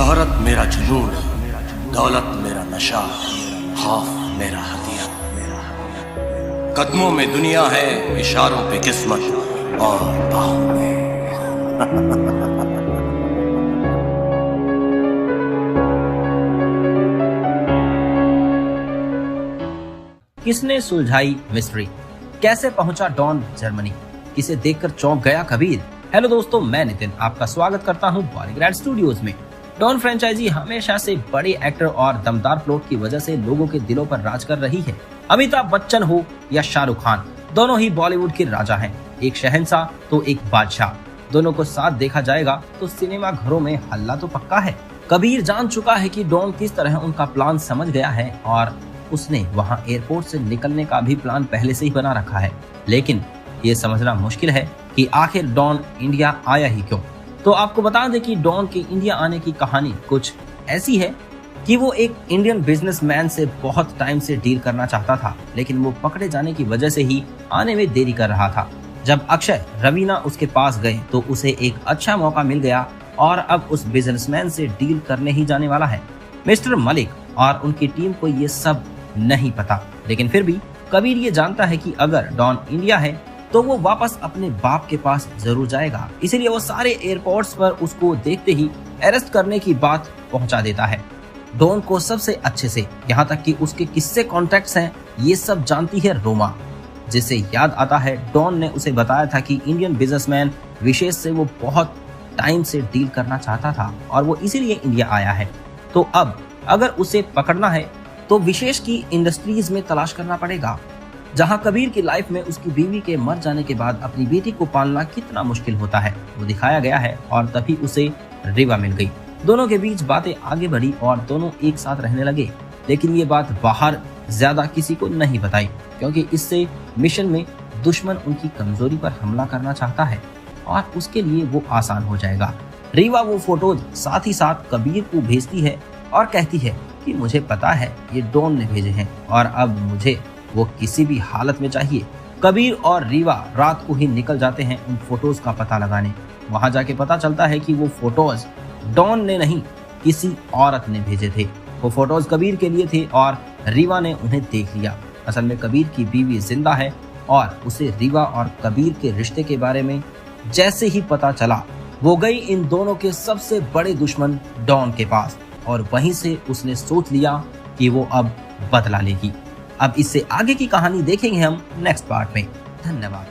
शोहरत मेरा जुनून, दौलत मेरा नशा, खौफ मेरा हथियार। कदमों में दुनिया है, इशारों पे किस्मत और बाहों में किसने सुलझाई मिस्ट्री? कैसे पहुंचा डॉन जर्मनी? किसे देखकर चौंक गया कबीर? हेलो दोस्तों, मैं नितिन आपका स्वागत करता हूं बॉलीग्रैड स्टूडियोज में। डॉन फ्रेंचाइजी हमेशा से बड़े एक्टर और दमदार प्लॉट की वजह से लोगों के दिलों पर राज कर रही है। अमिताभ बच्चन हो या शाहरुख खान, दोनों ही बॉलीवुड के राजा हैं। एक शहंशाह तो एक बादशाह। दोनों को साथ देखा जाएगा तो सिनेमा घरों में हल्ला तो पक्का है। कबीर जान चुका है कि डॉन किस तरह उनका प्लान समझ गया है और उसने वहां एयरपोर्ट से निकलने का भी प्लान पहले से ही बना रखा है। लेकिन ये समझना मुश्किल है कि आखिर डॉन इंडिया आया ही क्यों। तो आपको बता दें कि डॉन के इंडिया आने की कहानी कुछ ऐसी है कि वो एक इंडियन बिजनेसमैन से बहुत टाइम से डील करना चाहता था, लेकिन वो पकड़े जाने की वजह से ही आने में देरी कर रहा था। जब अक्षय रवीना उसके पास गए तो उसे एक अच्छा मौका मिल गया और अब उस बिजनेसमैन से डील करने ही जाने वाला है। मिस्टर मलिक और उनकी टीम को ये सब नहीं पता, लेकिन फिर भी कबीर ये जानता है कि अगर डॉन इंडिया है तो वो वापस अपने बाप के पास जरूर जाएगा। इसीलिए वो सारे एयरपोर्ट्स पर उसको देखते ही अरेस्ट करने की बात पहुंचा देता है। डॉन को सबसे अच्छे से, यहाँ तक कि उसके किससे कॉन्टैक्ट्स हैं ये सब जानती है रोमा, जिसे याद आता है डॉन ने उसे बताया था कि इंडियन बिजनेसमैन विशेष से वो बहुत टाइम से डील करना चाहता था और वो इसीलिए इंडिया आया है। तो अब अगर उसे पकड़ना है तो विशेष की इंडस्ट्रीज में तलाश करना पड़ेगा, जहां कबीर की लाइफ में उसकी बीवी के मर जाने के बाद अपनी बेटी को पालना कितना मुश्किल होता है वो दिखाया गया है। और तभी उसे रीवा मिल गई। दोनों के बीच बातें आगे बढ़ी और दोनों एक साथ रहने लगे। लेकिन ये बात बाहर ज्यादा किसी को नहीं बताई, क्योंकि इससे मिशन में दुश्मन उनकी कमजोरी पर हमला करना चाहता है और उसके लिए वो आसान हो जाएगा। रीवा वो फोटोज साथ ही साथ कबीर को भेजती है और कहती है कि मुझे पता है ये डॉन ने भेजे हैं और अब मुझे वो किसी भी हालत में चाहिए। कबीर और रीवा रात को ही निकल जाते हैं उन फोटोज का पता लगाने। वहां जाके पता चलता है कि वो फोटोज डॉन ने नहीं, किसी औरत ने भेजे थे। वो फोटोज कबीर के लिए थे और रीवा ने उन्हें देख लिया। असल में कबीर की बीवी जिंदा है और उसे रीवा और कबीर के रिश्ते के बारे में जैसे ही पता चला वो गई इन दोनों के सबसे बड़े दुश्मन डॉन के पास और वहीं से उसने सोच लिया कि वो अब बदला लेगी। अब इससे आगे की कहानी देखेंगे हम नेक्स्ट पार्ट में। धन्यवाद।